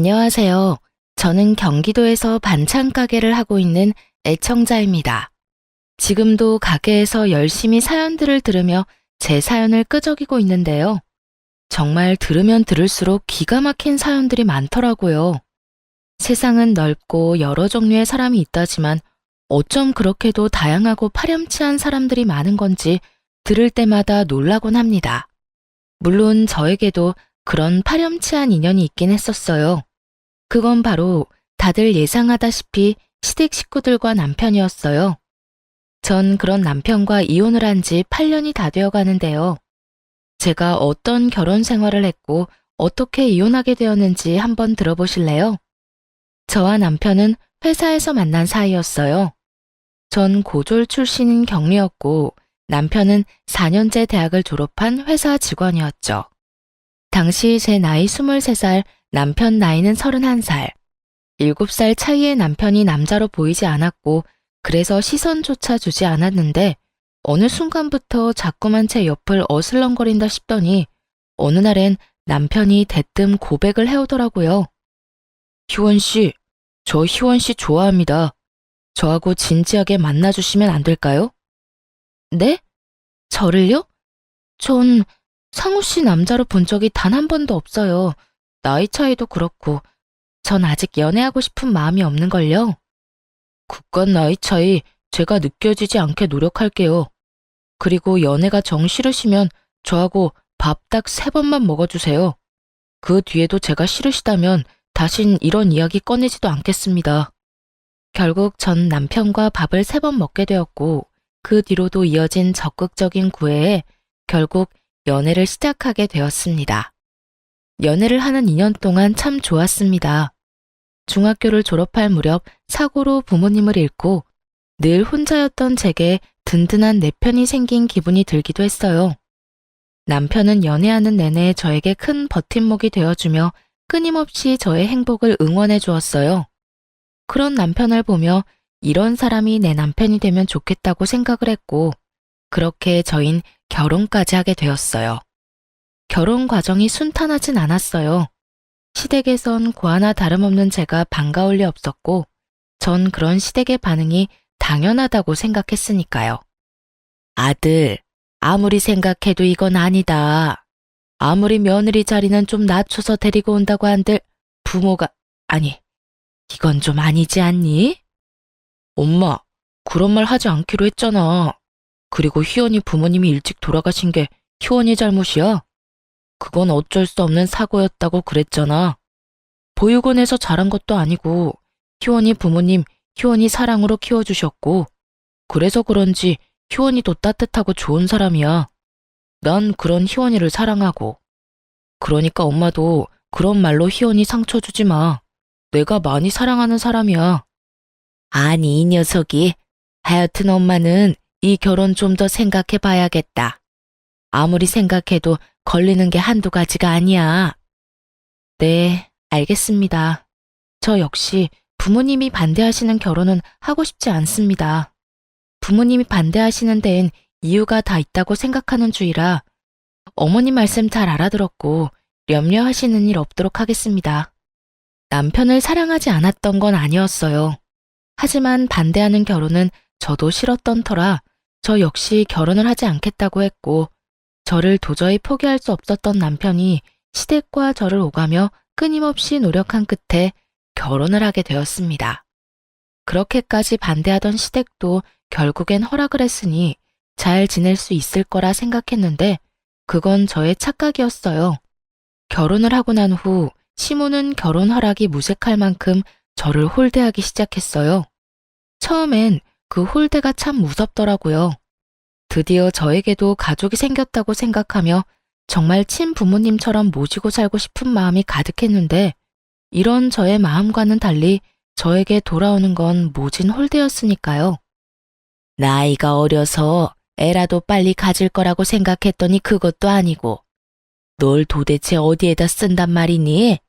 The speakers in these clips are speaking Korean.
안녕하세요. 저는 경기도에서 반찬 가게를 하고 있는 애청자입니다. 지금도 가게에서 열심히 사연들을 들으며 제 사연을 끄적이고 있는데요. 정말 들으면 들을수록 기가 막힌 사연들이 많더라고요. 세상은 넓고 여러 종류의 사람이 있다지만 어쩜 그렇게도 다양하고 파렴치한 사람들이 많은 건지 들을 때마다 놀라곤 합니다. 물론 저에게도 그런 파렴치한 인연이 있긴 했었어요. 그건 바로 다들 예상하다시피 시댁 식구들과 남편이었어요. 전 그런 남편과 이혼을 한 지 8년이 다 되어 가는데요. 제가 어떤 결혼 생활을 했고 어떻게 이혼하게 되었는지 한번 들어보실래요? 저와 남편은 회사에서 만난 사이였어요. 전 고졸 출신인 경리였고 남편은 4년제 대학을 졸업한 회사 직원이었죠. 당시 제 나이 23살, 남편 나이는 31살. 7살 차이의 남편이 남자로 보이지 않았고 그래서 시선조차 주지 않았는데 어느 순간부터 자꾸만 제 옆을 어슬렁거린다 싶더니 어느 날엔 남편이 대뜸 고백을 해오더라고요. 희원 씨, 저 희원 씨 좋아합니다. 저하고 진지하게 만나주시면 안 될까요? 네? 저를요? 전 상우 씨 남자로 본 적이 단 한 번도 없어요. 나이 차이도 그렇고 전 아직 연애하고 싶은 마음이 없는걸요. 그깟 나이 차이 제가 느껴지지 않게 노력할게요. 그리고 연애가 정 싫으시면 저하고 밥 딱 3번만 먹어주세요. 그 뒤에도 제가 싫으시다면 다신 이런 이야기 꺼내지도 않겠습니다. 결국 전 남편과 밥을 3번 먹게 되었고 그 뒤로도 이어진 적극적인 구애에 결국 연애를 시작하게 되었습니다. 연애를 하는 2년 동안 참 좋았습니다. 중학교를 졸업할 무렵 사고로 부모님을 잃고 늘 혼자였던 제게 든든한 내 편이 생긴 기분이 들기도 했어요. 남편은 연애하는 내내 저에게 큰 버팀목이 되어주며 끊임없이 저의 행복을 응원해 주었어요. 그런 남편을 보며 이런 사람이 내 남편이 되면 좋겠다고 생각을 했고 그렇게 저흰 결혼까지 하게 되었어요. 결혼 과정이 순탄하진 않았어요. 시댁에선 고아나 다름없는 제가 반가울 리 없었고 전 그런 시댁의 반응이 당연하다고 생각했으니까요. 아들, 아무리 생각해도 이건 아니다. 아무리 며느리 자리는 좀 낮춰서 데리고 온다고 한들 부모가, 아니, 이건 좀 아니지 않니? 엄마, 그런 말 하지 않기로 했잖아. 그리고 희원이 부모님이 일찍 돌아가신 게 희원이 잘못이야? 그건 어쩔 수 없는 사고였다고 그랬잖아. 보육원에서 자란 것도 아니고 희원이 부모님 희원이 사랑으로 키워주셨고 그래서 그런지 희원이도 따뜻하고 좋은 사람이야. 난 그런 희원이를 사랑하고. 그러니까 엄마도 그런 말로 희원이 상처 주지 마. 내가 많이 사랑하는 사람이야. 아니 이 녀석이. 하여튼 엄마는 이 결혼 좀 더 생각해 봐야겠다. 아무리 생각해도 걸리는 게 한두 가지가 아니야. 네, 알겠습니다. 저 역시 부모님이 반대하시는 결혼은 하고 싶지 않습니다. 부모님이 반대하시는 데엔 이유가 다 있다고 생각하는 주의라 어머님 말씀 잘 알아들었고 염려하시는 일 없도록 하겠습니다. 남편을 사랑하지 않았던 건 아니었어요. 하지만 반대하는 결혼은 저도 싫었던 터라 저 역시 결혼을 하지 않겠다고 했고 저를 도저히 포기할 수 없었던 남편이 시댁과 저를 오가며 끊임없이 노력한 끝에 결혼을 하게 되었습니다. 그렇게까지 반대하던 시댁도 결국엔 허락을 했으니 잘 지낼 수 있을 거라 생각했는데 그건 저의 착각이었어요. 결혼을 하고 난 후 시모는 결혼 허락이 무색할 만큼 저를 홀대하기 시작했어요. 처음엔 그 홀대가 참 무섭더라고요. 드디어 저에게도 가족이 생겼다고 생각하며 정말 친부모님처럼 모시고 살고 싶은 마음이 가득했는데 이런 저의 마음과는 달리 저에게 돌아오는 건 모진 홀대였으니까요. 나이가 어려서 애라도 빨리 가질 거라고 생각했더니 그것도 아니고 널 도대체 어디에다 쓴단 말이니?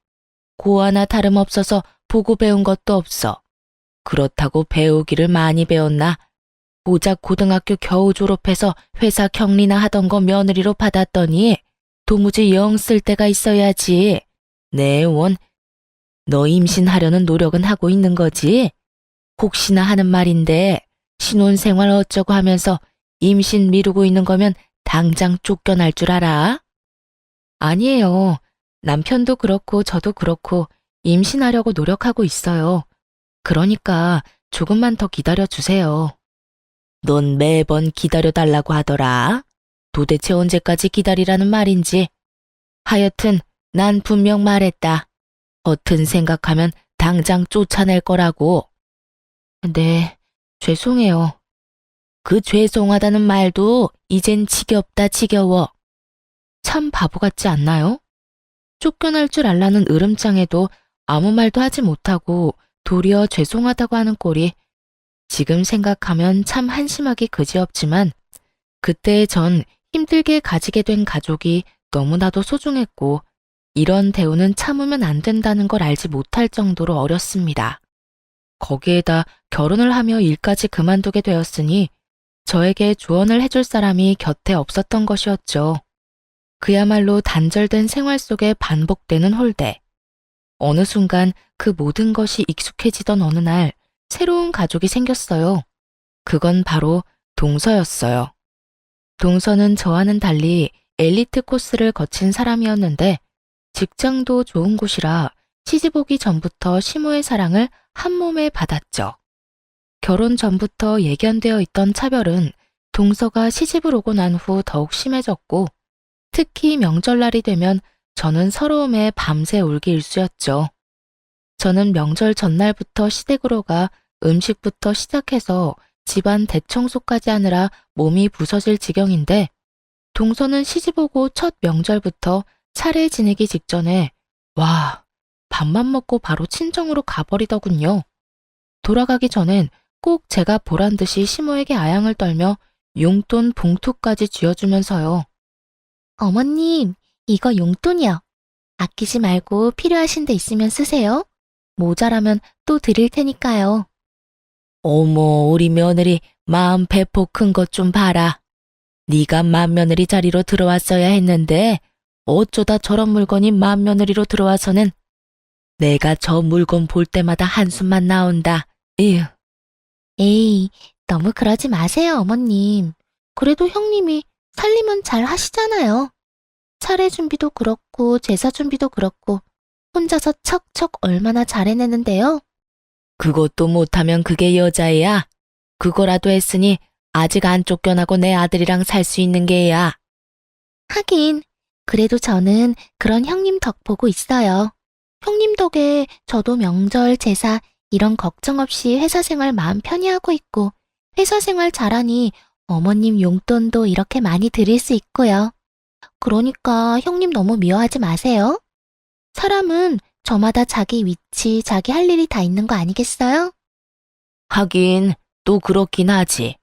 고아나 다름없어서 보고 배운 것도 없어. 그렇다고 배우기를 많이 배웠나? 고작 고등학교 겨우 졸업해서 회사 격리나 하던 거 며느리로 받았더니 도무지 영 쓸 데가 있어야지. 내 원, 너 임신하려는 노력은 하고 있는 거지? 혹시나 하는 말인데 신혼생활 어쩌고 하면서 임신 미루고 있는 거면 당장 쫓겨날 줄 알아? 아니에요. 남편도 그렇고 저도 그렇고 임신하려고 노력하고 있어요. 그러니까 조금만 더 기다려 주세요. 넌 매번 기다려 달라고 하더라. 도대체 언제까지 기다리라는 말인지. 하여튼 난 분명 말했다. 버튼 생각하면 당장 쫓아낼 거라고. 네, 죄송해요. 그 죄송하다는 말도 이젠 지겹다 지겨워. 참 바보 같지 않나요? 쫓겨날 줄 알라는 으름장에도 아무 말도 하지 못하고 도리어 죄송하다고 하는 꼴이 지금 생각하면 참 한심하기 그지없지만 그때 전 힘들게 가지게 된 가족이 너무나도 소중했고 이런 대우는 참으면 안 된다는 걸 알지 못할 정도로 어렸습니다. 거기에다 결혼을 하며 일까지 그만두게 되었으니 저에게 조언을 해줄 사람이 곁에 없었던 것이었죠. 그야말로 단절된 생활 속에 반복되는 홀대. 어느 순간 그 모든 것이 익숙해지던 어느 날 새로운 가족이 생겼어요. 그건 바로 동서였어요. 동서는 저와는 달리 엘리트 코스를 거친 사람이었는데 직장도 좋은 곳이라 시집 오기 전부터 시모의 사랑을 한 몸에 받았죠. 결혼 전부터 예견되어 있던 차별은 동서가 시집을 오고 난 후 더욱 심해졌고 특히 명절날이 되면 저는 서러움에 밤새 울기 일쑤였죠. 저는 명절 전날부터 시댁으로 가 음식부터 시작해서 집안 대청소까지 하느라 몸이 부서질 지경인데 동서는 시집오고 첫 명절부터 차례 지내기 직전에 와, 밥만 먹고 바로 친정으로 가버리더군요. 돌아가기 전엔 꼭 제가 보란 듯이 시모에게 아양을 떨며 용돈 봉투까지 쥐어주면서요. 어머님, 이거 용돈이요. 아끼지 말고 필요하신 데 있으면 쓰세요. 모자라면 또 드릴 테니까요. 어머, 우리 며느리 마음 배포 큰 것 좀 봐라. 네가 맏며느리 자리로 들어왔어야 했는데 어쩌다 저런 물건이 맏며느리로 들어와서는 내가 저 물건 볼 때마다 한숨만 나온다. 에휴. 에이, 너무 그러지 마세요, 어머님. 그래도 형님이 살림은 잘 하시잖아요. 차례 준비도 그렇고 제사 준비도 그렇고 혼자서 척척 얼마나 잘 해내는데요. 그것도 못하면 그게 여자애야. 그거라도 했으니 아직 안 쫓겨나고 내 아들이랑 살 수 있는 게야. 하긴 그래도 저는 그런 형님 덕 보고 있어요. 형님 덕에 저도 명절, 제사 이런 걱정 없이 회사 생활 마음 편히 하고 있고 회사 생활 잘하니 어머님 용돈도 이렇게 많이 드릴 수 있고요. 그러니까 형님 너무 미워하지 마세요. 사람은 저마다 자기 위치, 자기 할 일이 다 있는 거 아니겠어요? 하긴 또 그렇긴 하지.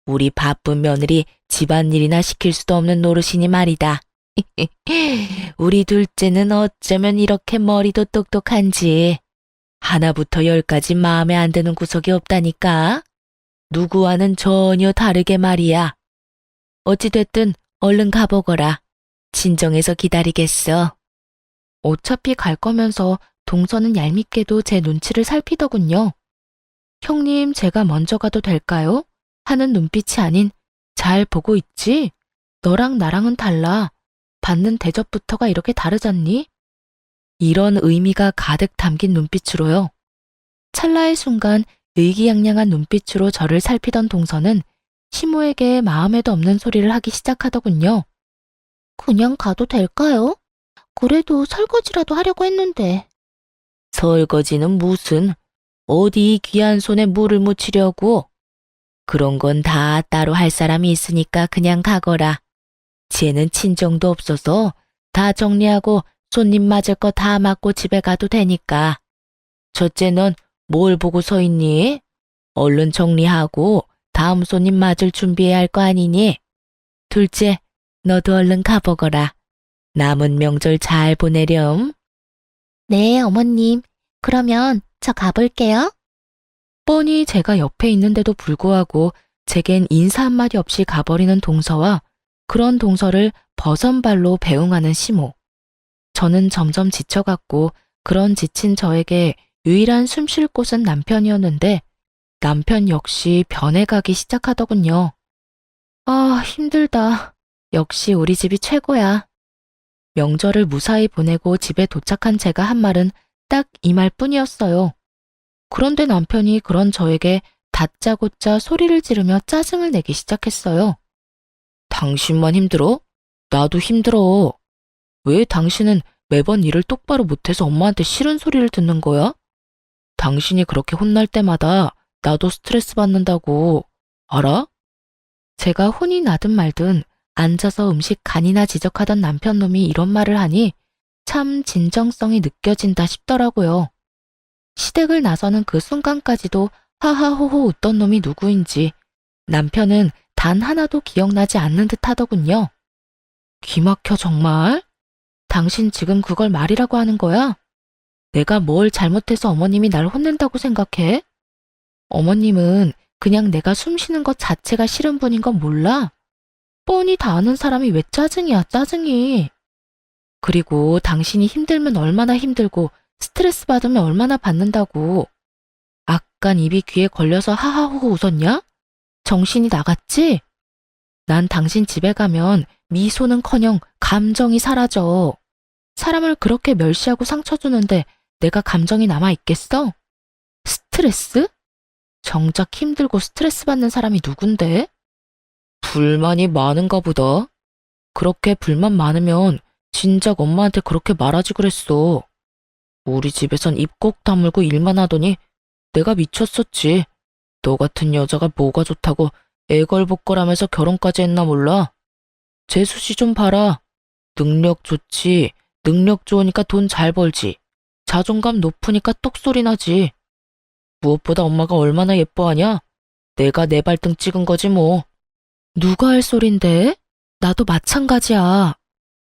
우리 바쁜 며느리 집안일이나 시킬 수도 없는 노릇이니 말이다. 우리 둘째는 어쩌면 이렇게 머리도 똑똑한지. 하나부터 열까지 마음에 안 드는 구석이 없다니까. 누구와는 전혀 다르게 말이야. 어찌됐든 얼른 가보거라. 친정에서 기다리겠어. 어차피 갈 거면서 동서는 얄밉게도 제 눈치를 살피더군요. 형님, 제가 먼저 가도 될까요? 하는 눈빛이 아닌 잘 보고 있지? 너랑 나랑은 달라. 받는 대접부터가 이렇게 다르잖니? 이런 의미가 가득 담긴 눈빛으로요. 찰나의 순간 의기양양한 눈빛으로 저를 살피던 동서는 시모에게 마음에도 없는 소리를 하기 시작하더군요. 그냥 가도 될까요? 그래도 설거지라도 하려고 했는데. 설거지는 무슨? 어디 귀한 손에 물을 묻히려고? 그런 건 다 따로 할 사람이 있으니까 그냥 가거라. 쟤는 친정도 없어서 다 정리하고 손님 맞을 거 다 맡고 집에 가도 되니까. 첫째 넌 뭘 보고 서 있니? 얼른 정리하고 다음 손님 맞을 준비해야 할 거 아니니? 둘째, 너도 얼른 가보거라. 남은 명절 잘 보내렴. 네, 어머님. 그러면 저 가볼게요. 뻔히 제가 옆에 있는데도 불구하고 제겐 인사 한마디 없이 가버리는 동서와 그런 동서를 버선발로 배웅하는 시모. 저는 점점 지쳐갔고 그런 지친 저에게 유일한 숨 쉴 곳은 남편이었는데 남편 역시 변해가기 시작하더군요. 아, 힘들다. 역시 우리 집이 최고야. 명절을 무사히 보내고 집에 도착한 제가 한 말은 딱 이 말뿐이었어요. 그런데 남편이 그런 저에게 다짜고짜 소리를 지르며 짜증을 내기 시작했어요. 당신만 힘들어? 나도 힘들어. 왜 당신은 매번 일을 똑바로 못해서 엄마한테 싫은 소리를 듣는 거야? 당신이 그렇게 혼날 때마다 나도 스트레스 받는다고. 알아? 제가 혼이 나든 말든 앉아서 음식 간이나 지적하던 남편놈이 이런 말을 하니 참 진정성이 느껴진다 싶더라고요. 시댁을 나서는 그 순간까지도 하하호호 웃던 놈이 누구인지 남편은 단 하나도 기억나지 않는 듯 하더군요. 기막혀 정말? 당신 지금 그걸 말이라고 하는 거야? 내가 뭘 잘못해서 어머님이 날 혼낸다고 생각해? 어머님은 그냥 내가 숨 쉬는 것 자체가 싫은 분인 건 몰라? 뻔히 다 아는 사람이 왜 짜증이야, 짜증이. 그리고 당신이 힘들면 얼마나 힘들고 스트레스 받으면 얼마나 받는다고. 아깐 입이 귀에 걸려서 하하호호 웃었냐? 정신이 나갔지? 난 당신 집에 가면 미소는커녕 감정이 사라져. 사람을 그렇게 멸시하고 상처 주는데 내가 감정이 남아있겠어? 스트레스? 정작 힘들고 스트레스 받는 사람이 누군데? 불만이 많은가 보다. 그렇게 불만 많으면 진작 엄마한테 그렇게 말하지 그랬어. 우리 집에선 입 꼭 다물고 일만 하더니 내가 미쳤었지. 너 같은 여자가 뭐가 좋다고 애걸복걸하면서 결혼까지 했나 몰라. 재수 씨 좀 봐라. 능력 좋지. 능력 좋으니까 돈 잘 벌지. 자존감 높으니까 똑소리 나지. 무엇보다 엄마가 얼마나 예뻐하냐? 내가 내 발등 찍은 거지 뭐. 누가 할 소린데? 나도 마찬가지야.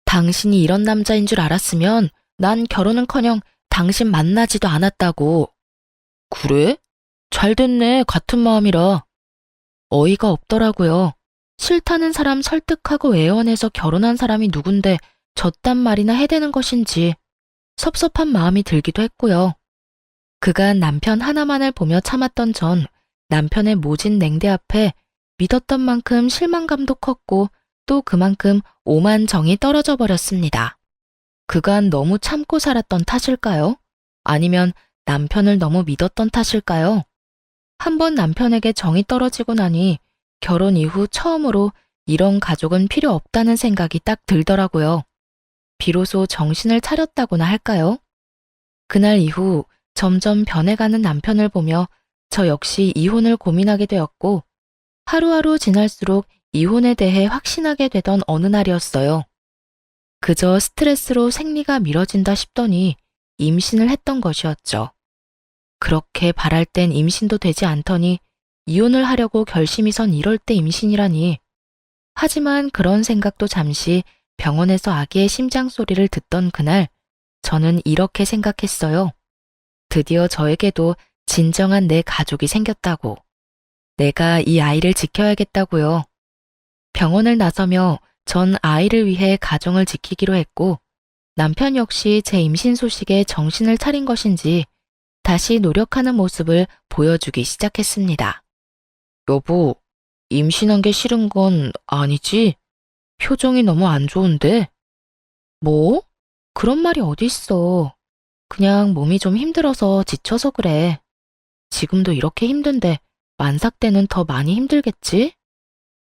당신이 이런 남자인 줄 알았으면 난 결혼은커녕 당신 만나지도 않았다고. 그래? 잘 됐네. 같은 마음이라. 어이가 없더라고요. 싫다는 사람 설득하고 애원해서 결혼한 사람이 누군데 저딴 말이나 해대는 것인지 섭섭한 마음이 들기도 했고요. 그간 남편 하나만을 보며 참았던 전 남편의 모진 냉대 앞에 믿었던 만큼 실망감도 컸고 또 그만큼 오만 정이 떨어져 버렸습니다. 그간 너무 참고 살았던 탓일까요? 아니면 남편을 너무 믿었던 탓일까요? 한번 남편에게 정이 떨어지고 나니 결혼 이후 처음으로 이런 가족은 필요 없다는 생각이 딱 들더라고요. 비로소 정신을 차렸다고나 할까요? 그날 이후 점점 변해가는 남편을 보며 저 역시 이혼을 고민하게 되었고 하루하루 지날수록 이혼에 대해 확신하게 되던 어느 날이었어요. 그저 스트레스로 생리가 미뤄진다 싶더니 임신을 했던 것이었죠. 그렇게 바랄 땐 임신도 되지 않더니 이혼을 하려고 결심이 선 이럴 때 임신이라니. 하지만 그런 생각도 잠시 병원에서 아기의 심장 소리를 듣던 그날 저는 이렇게 생각했어요. 드디어 저에게도 진정한 내 가족이 생겼다고. 내가 이 아이를 지켜야겠다고요. 병원을 나서며 전 아이를 위해 가정을 지키기로 했고 남편 역시 제 임신 소식에 정신을 차린 것인지 다시 노력하는 모습을 보여주기 시작했습니다. 여보, 임신한 게 싫은 건 아니지? 표정이 너무 안 좋은데? 뭐? 그런 말이 어딨어. 그냥 몸이 좀 힘들어서 지쳐서 그래. 지금도 이렇게 힘든데 만삭 때는 더 많이 힘들겠지?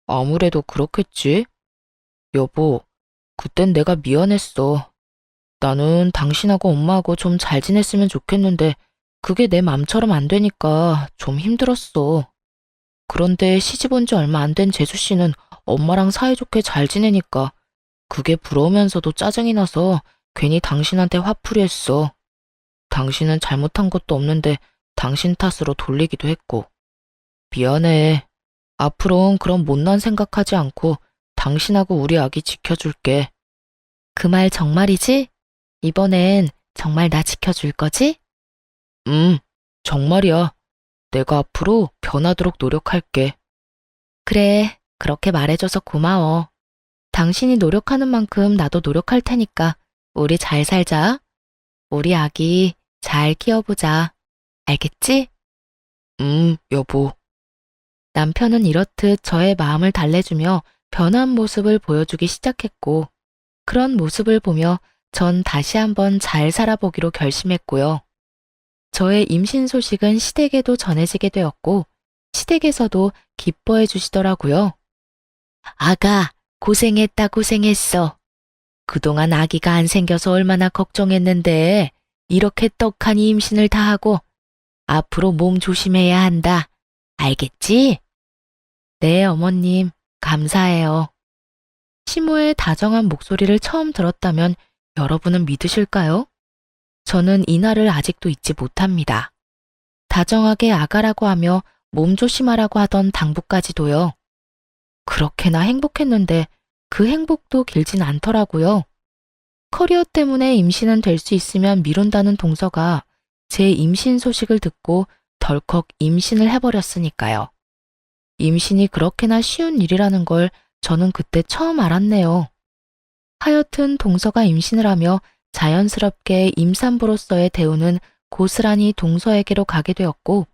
아무래도 그렇겠지. 여보, 그땐 내가 미안했어. 나는 당신하고 엄마하고 좀 잘 지냈으면 좋겠는데 그게 내 맘처럼 안 되니까 좀 힘들었어. 그런데 시집 온 지 얼마 안 된 재수 씨는 엄마랑 사이좋게 잘 지내니까 그게 부러우면서도 짜증이 나서 괜히 당신한테 화풀이 했어. 당신은 잘못한 것도 없는데 당신 탓으로 돌리기도 했고. 미안해. 앞으로는 그런 못난 생각하지 않고 당신하고 우리 아기 지켜줄게. 그 말 정말이지? 이번엔 정말 나 지켜줄 거지? 정말이야. 내가 앞으로 변하도록 노력할게. 그래, 그렇게 말해줘서 고마워. 당신이 노력하는 만큼 나도 노력할 테니까 우리 잘 살자. 우리 아기 잘 키워보자. 알겠지? 여보. 남편은 이렇듯 저의 마음을 달래주며 변한 모습을 보여주기 시작했고, 그런 모습을 보며 전 다시 한번 잘 살아보기로 결심했고요. 저의 임신 소식은 시댁에도 전해지게 되었고, 시댁에서도 기뻐해 주시더라고요. 아가, 고생했다, 고생했어. 그동안 아기가 안 생겨서 얼마나 걱정했는데, 이렇게 떡하니 임신을 다 하고, 앞으로 몸 조심해야 한다. 알겠지? 네, 어머님, 감사해요. 시모의 다정한 목소리를 처음 들었다면 여러분은 믿으실까요? 저는 이날을 아직도 잊지 못합니다. 다정하게 아가라고 하며 몸 조심하라고 하던 당부까지도요. 그렇게나 행복했는데 그 행복도 길진 않더라고요. 커리어 때문에 임신은 될 수 있으면 미룬다는 동서가 제 임신 소식을 듣고 덜컥 임신을 해버렸으니까요. 임신이 그렇게나 쉬운 일이라는 걸 저는 그때 처음 알았네요. 하여튼 동서가 임신을 하며 자연스럽게 임산부로서의 대우는 고스란히 동서에게로 가게 되었고,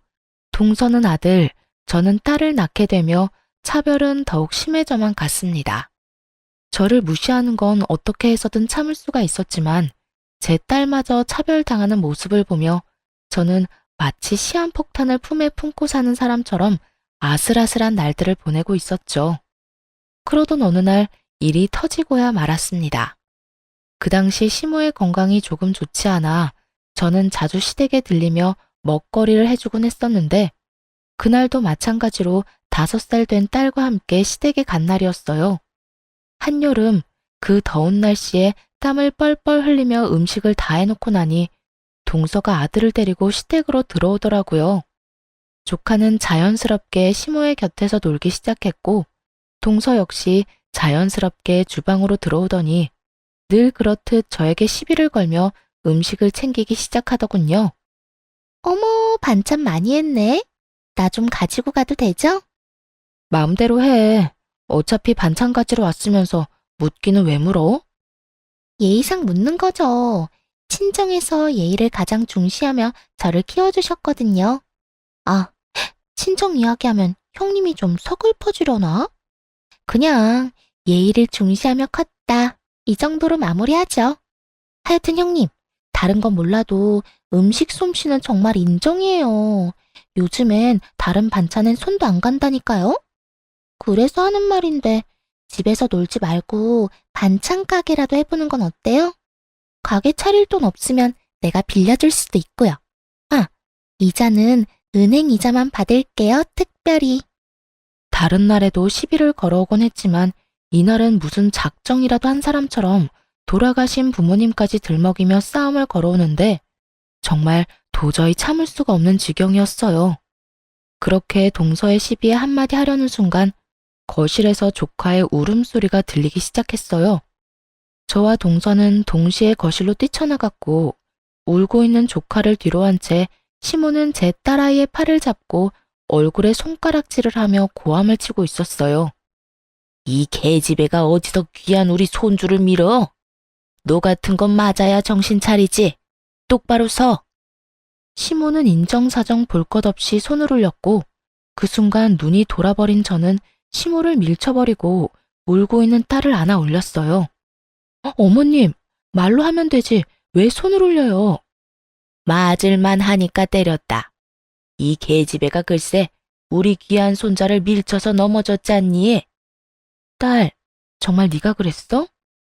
동서는 아들, 저는 딸을 낳게 되며 차별은 더욱 심해져만 갔습니다. 저를 무시하는 건 어떻게 해서든 참을 수가 있었지만 제 딸마저 차별당하는 모습을 보며 저는 마치 시한폭탄을 품에 품고 사는 사람처럼 아슬아슬한 날들을 보내고 있었죠. 그러던 어느 날 일이 터지고야 말았습니다. 그 당시 시모의 건강이 조금 좋지 않아 저는 자주 시댁에 들리며 먹거리를 해주곤 했었는데, 그날도 마찬가지로 5살 된 딸과 함께 시댁에 간 날이었어요. 한여름 그 더운 날씨에 땀을 뻘뻘 흘리며 음식을 다 해놓고 나니 동서가 아들을 데리고 시댁으로 들어오더라고요. 조카는 자연스럽게 시모의 곁에서 놀기 시작했고, 동서 역시 자연스럽게 주방으로 들어오더니 늘 그렇듯 저에게 시비를 걸며 음식을 챙기기 시작하더군요. 어머, 반찬 많이 했네. 나 좀 가지고 가도 되죠? 마음대로 해. 어차피 반찬 가지러 왔으면서 묻기는 왜 물어? 예의상 묻는 거죠. 친정에서 예의를 가장 중시하며 저를 키워주셨거든요. 아, 친정 이야기하면 형님이 좀 서글퍼지려나? 그냥 예의를 중시하며 컸다. 이 정도로 마무리하죠. 하여튼 형님, 다른 건 몰라도 음식 솜씨는 정말 인정이에요. 요즘엔 다른 반찬엔 손도 안 간다니까요? 그래서 하는 말인데 집에서 놀지 말고 반찬 가게라도 해보는 건 어때요? 가게 차릴 돈 없으면 내가 빌려줄 수도 있고요. 아, 이자는 은행 이자만 받을게요, 특별히. 다른 날에도 시비를 걸어오곤 했지만 이날은 무슨 작정이라도 한 사람처럼 돌아가신 부모님까지 들먹이며 싸움을 걸어오는데 정말 도저히 참을 수가 없는 지경이었어요. 그렇게 동서의 시비에 한마디 하려는 순간 거실에서 조카의 울음소리가 들리기 시작했어요. 저와 동서는 동시에 거실로 뛰쳐나갔고 울고 있는 조카를 뒤로 한 채 시모는 제 딸아이의 팔을 잡고 얼굴에 손가락질을 하며 고함을 치고 있었어요. 이 계집애가 어디서 귀한 우리 손주를 밀어? 너 같은 건 맞아야 정신 차리지. 똑바로 서. 시모는 인정사정 볼 것 없이 손을 올렸고 그 순간 눈이 돌아버린 저는 시모를 밀쳐버리고 울고 있는 딸을 안아 올렸어요. 어머님, 말로 하면 되지 왜 손을 올려요? 맞을만 하니까 때렸다. 이 계집애가 글쎄 우리 귀한 손자를 밀쳐서 넘어졌잖니. 딸, 정말 네가 그랬어?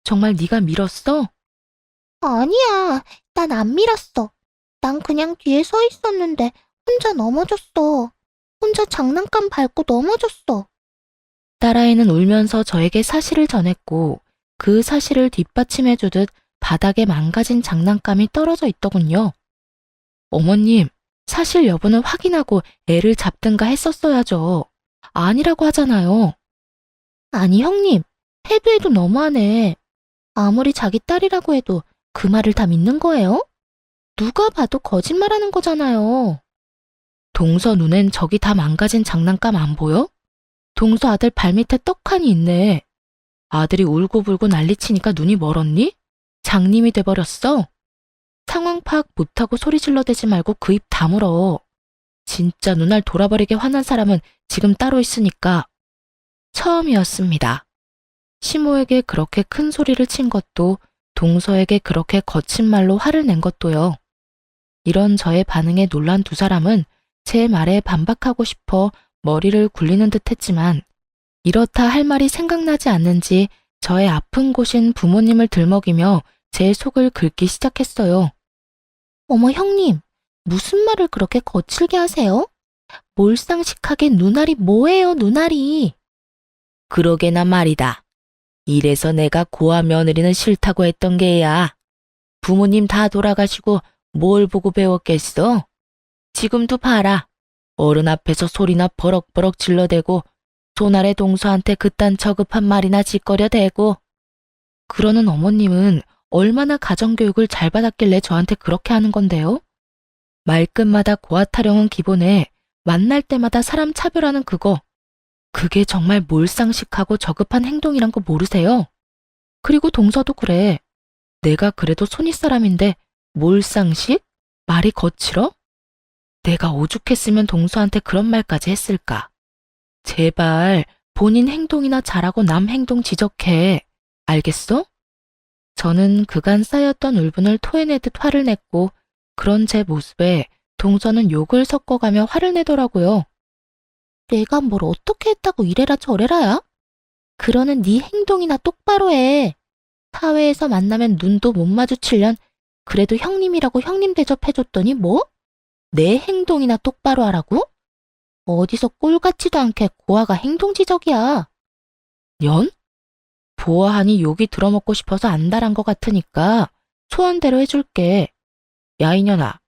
정말 네가 밀었어? 아니야, 난 안 밀었어. 난 그냥 뒤에 서 있었는데 혼자 넘어졌어. 혼자 장난감 밟고 넘어졌어. 딸아이는 울면서 저에게 사실을 전했고 그 사실을 뒷받침해주듯 바닥에 망가진 장난감이 떨어져 있더군요. 어머님, 사실 여부는 확인하고 애를 잡든가 했었어야죠. 아니라고 하잖아요. 아니 형님, 해도 해도 너무하네. 아무리 자기 딸이라고 해도 그 말을 다 믿는 거예요? 누가 봐도 거짓말하는 거잖아요. 동서 눈엔 저기 다 망가진 장난감 안 보여? 동서 아들 발밑에 떡하니 있네. 아들이 울고불고 난리치니까 눈이 멀었니? 장님이 돼버렸어. 상황 파악 못하고 소리 질러대지 말고 그 입 다물어. 진짜 눈알 돌아버리게 화난 사람은 지금 따로 있으니까. 처음이었습니다. 시모에게 그렇게 큰 소리를 친 것도, 동서에게 그렇게 거친 말로 화를 낸 것도요. 이런 저의 반응에 놀란 두 사람은 제 말에 반박하고 싶어 머리를 굴리는 듯 했지만, 이렇다 할 말이 생각나지 않는지 저의 아픈 곳인 부모님을 들먹이며 제 속을 긁기 시작했어요. 어머 형님, 무슨 말을 그렇게 거칠게 하세요? 몰상식하게 눈알이 뭐예요, 눈알이? 그러게나 말이다. 이래서 내가 고아 며느리는 싫다고 했던 게야. 부모님 다 돌아가시고 뭘 보고 배웠겠어? 지금도 봐라. 어른 앞에서 소리나 버럭버럭 질러대고 손아래 동서한테 그딴 저급한 말이나 짓거려대고. 그러는 어머님은 얼마나 가정교육을 잘 받았길래 저한테 그렇게 하는 건데요? 말끝마다 고아 타령은 기본에 만날 때마다 사람 차별하는 그거. 그게 정말 몰상식하고 저급한 행동이란 거 모르세요? 그리고 동서도 그래. 내가 그래도 손윗사람인데 몰상식? 말이 거칠어? 내가 오죽했으면 동서한테 그런 말까지 했을까? 제발 본인 행동이나 잘하고 남 행동 지적해. 알겠어? 저는 그간 쌓였던 울분을 토해내듯 화를 냈고, 그런 제 모습에 동서는 욕을 섞어가며 화를 내더라고요. 내가 뭘 어떻게 했다고 이래라 저래라야? 그러는 네 행동이나 똑바로 해. 사회에서 만나면 눈도 못 마주치련 그래도 형님이라고 형님 대접해줬더니 뭐? 내 행동이나 똑바로 하라고? 어디서 꼴 같지도 않게 고아가 행동 지적이야. 연? 보아하니 욕이 들어먹고 싶어서 안달한 것 같으니까 소원대로 해줄게. 야 이년아,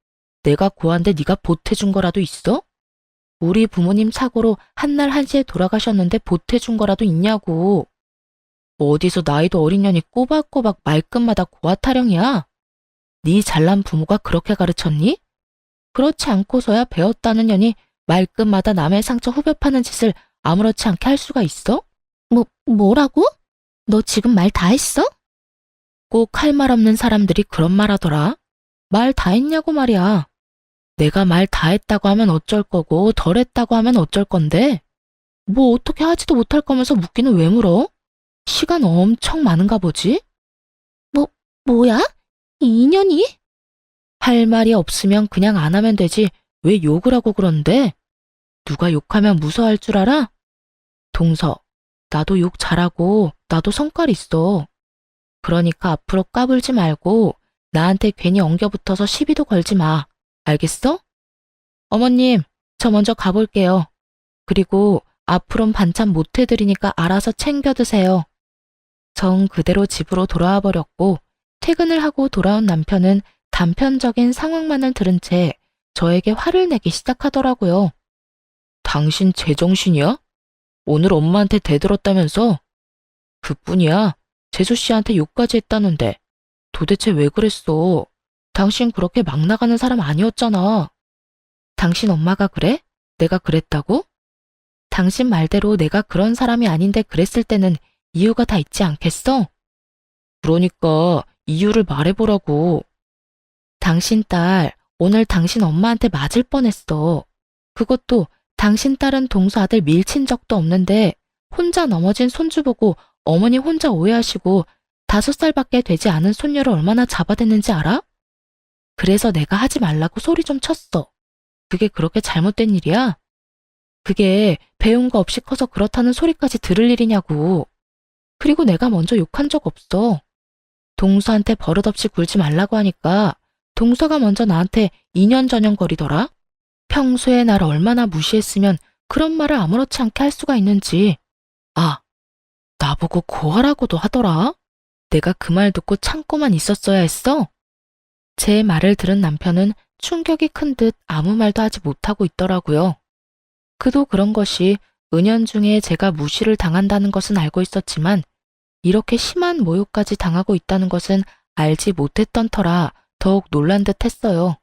내가 고아인데 네가 보태준 거라도 있어? 우리 부모님 착오로 한날 한시에 돌아가셨는데 보태준 거라도 있냐고. 어디서 나이도 어린 년이 꼬박꼬박 말끝마다 고아 타령이야? 네 잘난 부모가 그렇게 가르쳤니? 그렇지 않고서야 배웠다는 년이 말끝마다 남의 상처 후벼 파는 짓을 아무렇지 않게 할 수가 있어? 뭐라고? 너 지금 말 다 했어? 꼭 할 말 없는 사람들이 그런 말 하더라. 말 다 했냐고 말이야. 내가 말 다 했다고 하면 어쩔 거고 덜 했다고 하면 어쩔 건데? 뭐 어떻게 하지도 못할 거면서 묻기는 왜 물어? 시간 엄청 많은가 보지? 뭐야? 이 인연이? 할 말이 없으면 그냥 안 하면 되지 왜 욕을 하고 그런데? 누가 욕하면 무서워할 줄 알아? 동서, 나도 욕 잘하고 나도 성깔 있어. 그러니까 앞으로 까불지 말고 나한테 괜히 엉겨붙어서 시비도 걸지 마. 알겠어? 어머님, 저 먼저 가볼게요. 그리고 앞으론 반찬 못 해드리니까 알아서 챙겨 드세요. 정 그대로 집으로 돌아와 버렸고, 퇴근을 하고 돌아온 남편은 단편적인 상황만을 들은 채 저에게 화를 내기 시작하더라고요. 당신 제정신이야? 오늘 엄마한테 대들었다면서? 그뿐이야. 재수 씨한테 욕까지 했다는데. 도대체 왜 그랬어? 당신 그렇게 막 나가는 사람 아니었잖아. 당신 엄마가 그래? 내가 그랬다고? 당신 말대로 내가 그런 사람이 아닌데 그랬을 때는 이유가 다 있지 않겠어? 그러니까 이유를 말해보라고. 당신 딸 오늘 당신 엄마한테 맞을 뻔했어. 그것도 당신 딸은 동서 아들 밀친 적도 없는데 혼자 넘어진 손주 보고 어머니 혼자 오해하시고 5살밖에 되지 않은 손녀를 얼마나 잡아댔는지 알아? 그래서 내가 하지 말라고 소리 좀 쳤어. 그게 그렇게 잘못된 일이야? 그게 배운 거 없이 커서 그렇다는 소리까지 들을 일이냐고. 그리고 내가 먼저 욕한 적 없어. 동서한테 버릇없이 굴지 말라고 하니까 동서가 먼저 나한테 이년저년거리더라. 평소에 날 얼마나 무시했으면 그런 말을 아무렇지 않게 할 수가 있는지. 아, 나보고 고하라고도 하더라. 내가 그 말 듣고 참고만 있었어야 했어? 제 말을 들은 남편은 충격이 큰 듯 아무 말도 하지 못하고 있더라고요. 그도 그런 것이 은연중에 제가 무시를 당한다는 것은 알고 있었지만 이렇게 심한 모욕까지 당하고 있다는 것은 알지 못했던 터라 더욱 놀란 듯 했어요.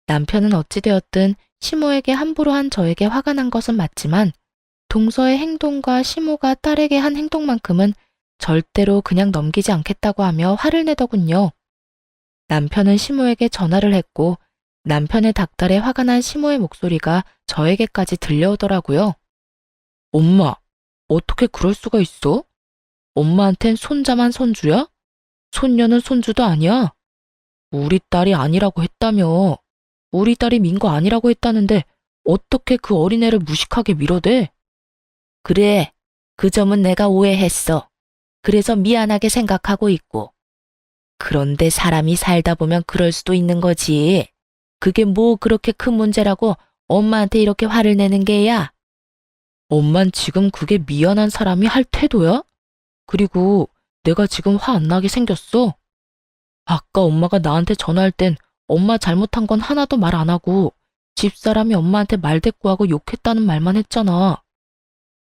남편은 어찌되었든 시모에게 함부로 한 저에게 화가 난 것은 맞지만 동서의 행동과 시모가 딸에게 한 행동만큼은 절대로 그냥 넘기지 않겠다고 하며 화를 내더군요. 남편은 시모에게 전화를 했고 남편의 닥달에 화가 난 시모의 목소리가 저에게까지 들려오더라고요. 엄마, 어떻게 그럴 수가 있어? 엄마한텐 손자만 손주야? 손녀는 손주도 아니야? 우리 딸이 아니라고 했다며. 우리 딸이 민 거 아니라고 했다는데 어떻게 그 어린애를 무식하게 밀어대? 그래, 그 점은 내가 오해했어. 그래서 미안하게 생각하고 있고. 그런데 사람이 살다 보면 그럴 수도 있는 거지. 그게 뭐 그렇게 큰 문제라고 엄마한테 이렇게 화를 내는 게야? 엄만 지금 그게 미안한 사람이 할 태도야? 그리고 내가 지금 화 안 나게 생겼어? 아까 엄마가 나한테 전화할 땐 엄마 잘못한 건 하나도 말 안 하고 집사람이 엄마한테 말대꾸하고 욕했다는 말만 했잖아.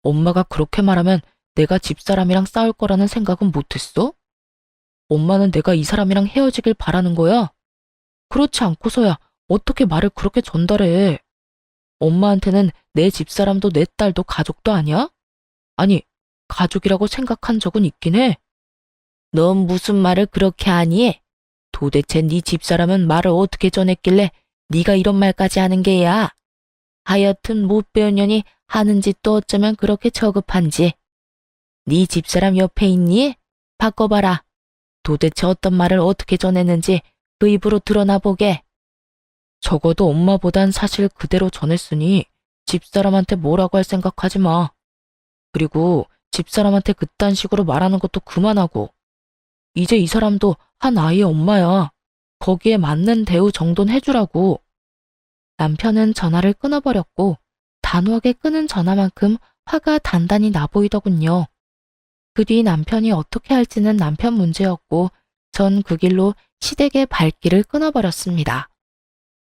엄마가 그렇게 말하면 내가 집사람이랑 싸울 거라는 생각은 못했어? 엄마는 내가 이 사람이랑 헤어지길 바라는 거야? 그렇지 않고서야 어떻게 말을 그렇게 전달해? 엄마한테는 내 집사람도 내 딸도 가족도 아니야? 아니, 가족이라고 생각한 적은 있긴 해. 넌 무슨 말을 그렇게 하니? 도대체 네 집사람은 말을 어떻게 전했길래 네가 이런 말까지 하는 게야? 하여튼 못 배운 년이 하는 짓도 어쩌면 그렇게 저급한지. 네 집사람 옆에 있니? 바꿔봐라. 도대체 어떤 말을 어떻게 전했는지 그 입으로 드러나 보게. 적어도 엄마보단 사실 그대로 전했으니 집사람한테 뭐라고 할 생각하지 마. 그리고 집사람한테 그딴 식으로 말하는 것도 그만하고. 이제 이 사람도 한 아이의 엄마야. 거기에 맞는 대우 정도는 해주라고. 남편은 전화를 끊어버렸고 단호하게 끊은 전화만큼 화가 단단히 나 보이더군요. 그 뒤 남편이 어떻게 할지는 남편 문제였고 전 그 길로 시댁의 발길을 끊어버렸습니다.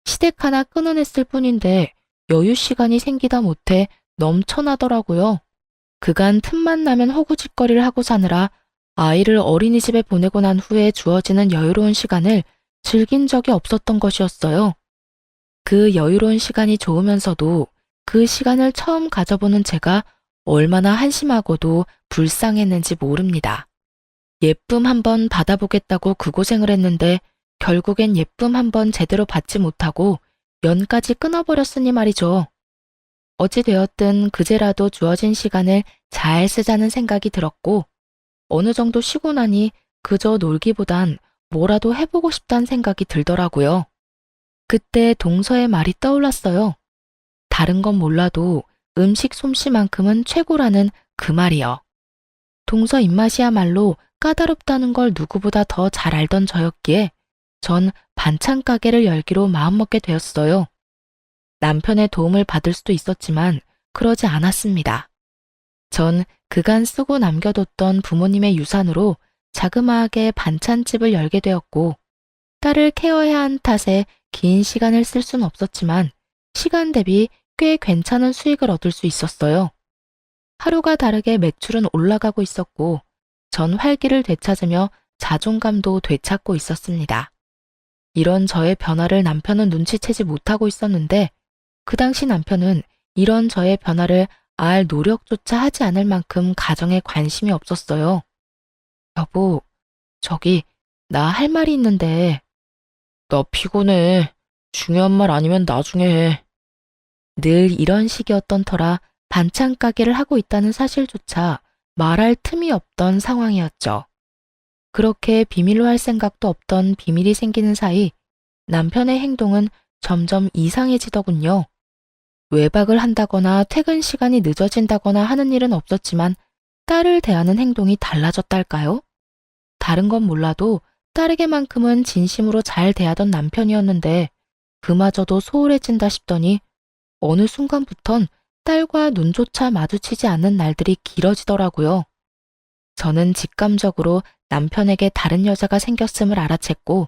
시댁 하나 끊어냈을 뿐인데 여유 시간이 생기다 못해 넘쳐나더라고요. 그간 틈만 나면 호구짓거리를 하고 사느라 아이를 어린이집에 보내고 난 후에 주어지는 여유로운 시간을 즐긴 적이 없었던 것이었어요. 그 여유로운 시간이 좋으면서도 그 시간을 처음 가져보는 제가 얼마나 한심하고도 불쌍했는지 모릅니다. 예쁨 한번 받아보겠다고 그 고생을 했는데 결국엔 예쁨 한번 제대로 받지 못하고 연까지 끊어버렸으니 말이죠. 어찌되었든 그제라도 주어진 시간을 잘 쓰자는 생각이 들었고 어느 정도 쉬고 나니 그저 놀기보단 뭐라도 해보고 싶다는 생각이 들더라고요. 그때 동서의 말이 떠올랐어요. 다른 건 몰라도 음식 솜씨만큼은 최고라는 그 말이요. 동서 입맛이야말로 까다롭다는 걸 누구보다 더 잘 알던 저였기에 전 반찬 가게를 열기로 마음먹게 되었어요. 남편의 도움을 받을 수도 있었지만 그러지 않았습니다. 전 그간 쓰고 남겨뒀던 부모님의 유산으로 자그마하게 반찬집을 열게 되었고 딸을 케어해야 한 탓에 긴 시간을 쓸 순 없었지만 시간 대비 꽤 괜찮은 수익을 얻을 수 있었어요. 하루가 다르게 매출은 올라가고 있었고 전 활기를 되찾으며 자존감도 되찾고 있었습니다. 이런 저의 변화를 남편은 눈치채지 못하고 있었는데 그 당시 남편은 이런 저의 변화를 알 노력조차 하지 않을 만큼 가정에 관심이 없었어요. 여보, 저기 나 할 말이 있는데. 나 피곤해. 중요한 말 아니면 나중에 해. 늘 이런 식이었던 터라 반찬 가게를 하고 있다는 사실조차 말할 틈이 없던 상황이었죠. 그렇게 비밀로 할 생각도 없던 비밀이 생기는 사이 남편의 행동은 점점 이상해지더군요. 외박을 한다거나 퇴근 시간이 늦어진다거나 하는 일은 없었지만 딸을 대하는 행동이 달라졌달까요? 다른 건 몰라도 딸에게만큼은 진심으로 잘 대하던 남편이었는데 그마저도 소홀해진다 싶더니 어느 순간부턴 딸과 눈조차 마주치지 않는 날들이 길어지더라고요. 저는 직감적으로 남편에게 다른 여자가 생겼음을 알아챘고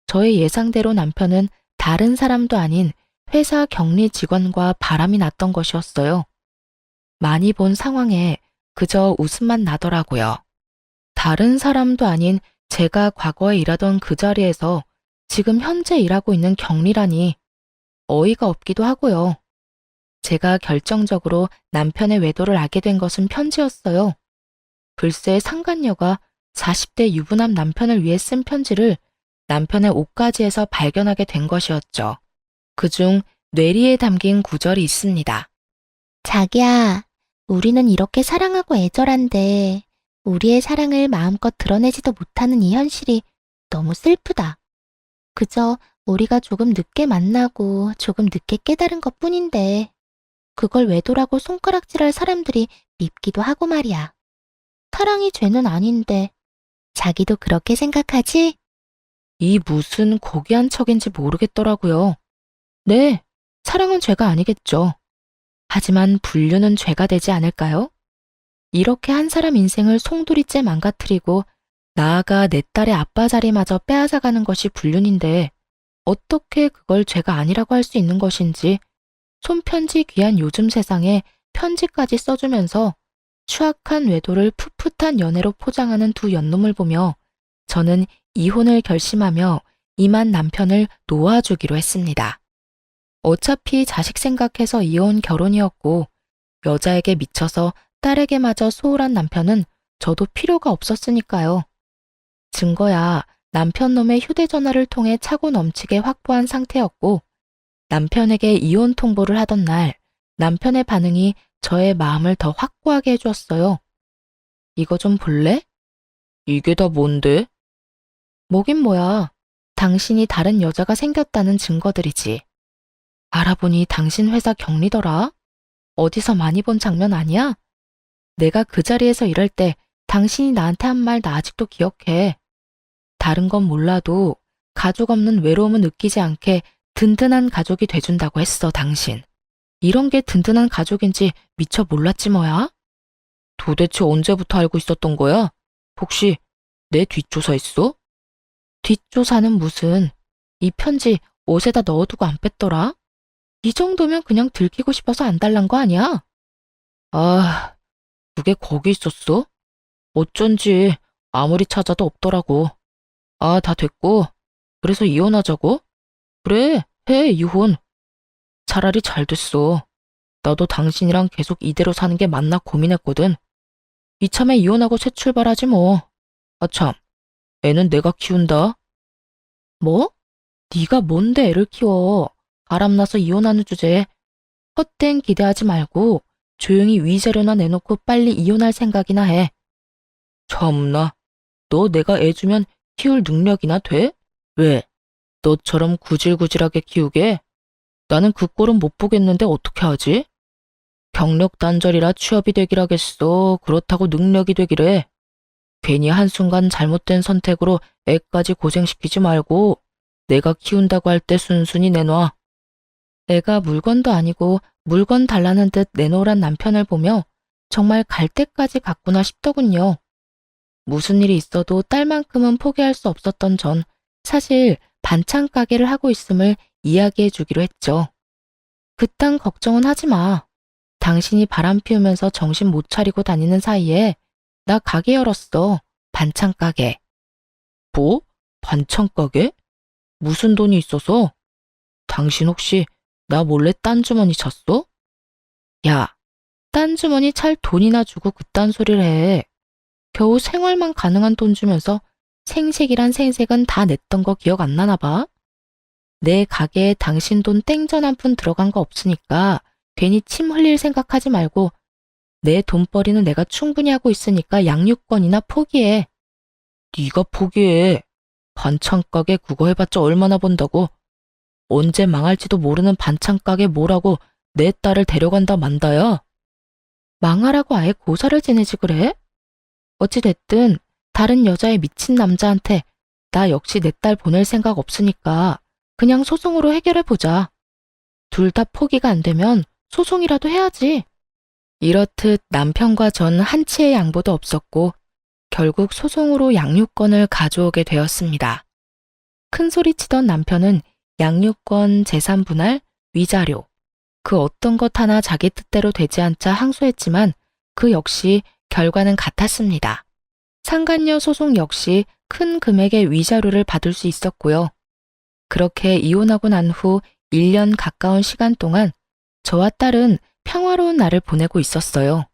저의 예상대로 남편은 다른 사람도 아닌 회사 격리 직원과 바람이 났던 것이었어요. 많이 본 상황에 그저 웃음만 나더라고요. 다른 사람도 아닌 제가 과거에 일하던 그 자리에서 지금 현재 일하고 있는 격리라니 어이가 없기도 하고요. 제가 결정적으로 남편의 외도를 알게 된 것은 편지였어요. 글쎄 상간녀가 40대 유부남 남편을 위해 쓴 편지를 남편의 옷가지에서 발견하게 된 것이었죠. 그중 뇌리에 담긴 구절이 있습니다. 자기야, 우리는 이렇게 사랑하고 애절한데 우리의 사랑을 마음껏 드러내지도 못하는 이 현실이 너무 슬프다. 그저 우리가 조금 늦게 만나고 조금 늦게 깨달은 것뿐인데 그걸 외도라고 손가락질할 사람들이 밉기도 하고 말이야. 사랑이 죄는 아닌데 자기도 그렇게 생각하지? 이 무슨 고귀한 척인지 모르겠더라고요. 네, 사랑은 죄가 아니겠죠. 하지만 불륜은 죄가 되지 않을까요? 이렇게 한 사람 인생을 송두리째 망가뜨리고 나아가 내 딸의 아빠 자리마저 빼앗아가는 것이 불륜인데 어떻게 그걸 죄가 아니라고 할 수 있는 것인지 손편지 귀한 요즘 세상에 편지까지 써주면서 추악한 외도를 풋풋한 연애로 포장하는 두 연놈을 보며 저는 이혼을 결심하며 이만 남편을 놓아주기로 했습니다. 어차피 자식 생각해서 이혼 결혼이었고 여자에게 미쳐서 딸에게마저 소홀한 남편은 저도 필요가 없었으니까요. 증거야 남편 놈의 휴대전화를 통해 차고 넘치게 확보한 상태였고 남편에게 이혼 통보를 하던 날 남편의 반응이 저의 마음을 더 확고하게 해주었어요. 이거 좀 볼래? 이게 다 뭔데? 뭐긴 뭐야. 당신이 다른 여자가 생겼다는 증거들이지. 알아보니 당신 회사 경리더라. 어디서 많이 본 장면 아니야? 내가 그 자리에서 일할 때 당신이 나한테 한 말 나 아직도 기억해. 다른 건 몰라도 가족 없는 외로움은 느끼지 않게 든든한 가족이 돼준다고 했어, 당신. 이런 게 든든한 가족인지 미처 몰랐지 뭐야? 도대체 언제부터 알고 있었던 거야? 혹시 내 뒷조사했어? 뒷조사는 무슨. 이 편지 옷에다 넣어두고 안 뺐더라? 이 정도면 그냥 들키고 싶어서 안 달란 거 아니야? 아, 그게 거기 있었어? 어쩐지 아무리 찾아도 없더라고. 아, 다 됐고. 그래서 이혼하자고? 그래, 해, 이혼. 차라리 잘 됐어. 나도 당신이랑 계속 이대로 사는 게 맞나 고민했거든. 이참에 이혼하고 새 출발하지 뭐. 아 참, 애는 내가 키운다. 뭐? 네가 뭔데 애를 키워. 바람나서 이혼하는 주제에 헛된 기대하지 말고 조용히 위자료나 내놓고 빨리 이혼할 생각이나 해. 참나, 너 내가 애 주면 키울 능력이나 돼? 왜? 너처럼 구질구질하게 키우게? 나는 그 꼴은 못 보겠는데 어떻게 하지? 경력 단절이라 취업이 되길 하겠어. 그렇다고 능력이 되기래. 괜히 한순간 잘못된 선택으로 애까지 고생시키지 말고 내가 키운다고 할 때 순순히 내놔. 내가 물건도 아니고 물건 달라는 듯 내놓으란 남편을 보며 정말 갈 때까지 갔구나 싶더군요. 무슨 일이 있어도 딸만큼은 포기할 수 없었던 전 사실 반찬 가게를 하고 있음을 이야기해 주기로 했죠. 그딴 걱정은 하지 마. 당신이 바람 피우면서 정신 못 차리고 다니는 사이에 나 가게 열었어. 반찬 가게. 뭐? 반찬 가게? 무슨 돈이 있어서? 당신 혹시 나 몰래 딴 주머니 찼어? 야, 딴 주머니 찰 돈이나 주고 그딴 소리를 해. 겨우 생활만 가능한 돈 주면서 생색이란 생색은 다 냈던 거 기억 안 나나 봐? 내 가게에 당신 돈 땡전 한 푼 들어간 거 없으니까 괜히 침 흘릴 생각하지 말고 내 돈벌이는 내가 충분히 하고 있으니까 양육권이나 포기해. 네가 포기해. 반찬 가게 그거 해봤자 얼마나 번다고. 언제 망할지도 모르는 반찬 가게 뭐라고 내 딸을 데려간다 만다야. 망하라고 아예 고사를 지내지 그래? 어찌됐든 다른 여자의 미친 남자한테 나 역시 내 딸 보낼 생각 없으니까 그냥 소송으로 해결해보자. 둘 다 포기가 안 되면 소송이라도 해야지. 이렇듯 남편과 전 한치의 양보도 없었고 결국 소송으로 양육권을 가져오게 되었습니다. 큰 소리치던 남편은 양육권, 재산 분할, 위자료, 그 어떤 것 하나 자기 뜻대로 되지 않자 항소했지만 그 역시 결과는 같았습니다. 상간녀 소송 역시 큰 금액의 위자료를 받을 수 있었고요. 그렇게 이혼하고 난 후 1년 가까운 시간 동안 저와 딸은 평화로운 날을 보내고 있었어요.